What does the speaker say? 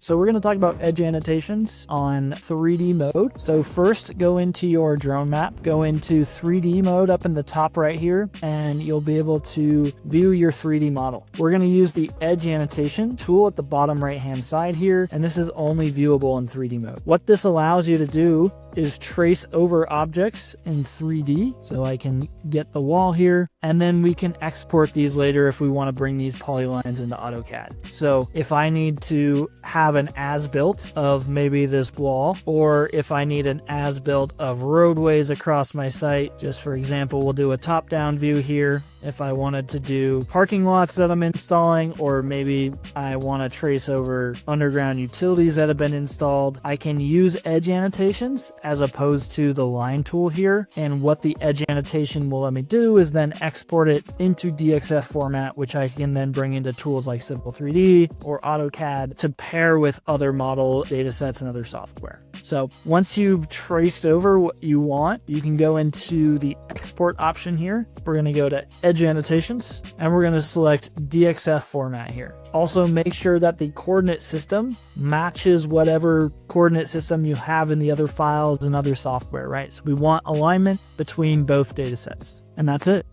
So we're going to talk about Edge Annotations on 3D mode. So first, go into your drone map, go into 3D mode up in the top right here, and you'll be able to view your 3D model. We're going to use the Edge Annotation tool at the bottom right hand side here, and this is only viewable in 3D mode. What this allows you to do is trace over objects in 3D. So I can get the wall here, and then we can export these later if we want to bring these polylines into AutoCAD. So if I need to have an as-built of maybe this wall, or if I need an as-built of roadways across my site, just for example, we'll do a top-down view here. If I wanted to do parking lots that I'm installing, or maybe I want to trace over underground utilities that have been installed, I can use Edge Annotations as opposed to the line tool here. And what the Edge Annotation will let me do is then export it into DXF format, which I can then bring into tools like Simple 3D or AutoCAD to pair with other model datasets and other software. So once you've traced over what you want, you can go into the export option here. We're going to go to Edge Annotations, and we're going to select DXF format here. Also, make sure that the coordinate system matches whatever coordinate system you have in the other files and other software, right? So we want alignment between both datasets, and that's it.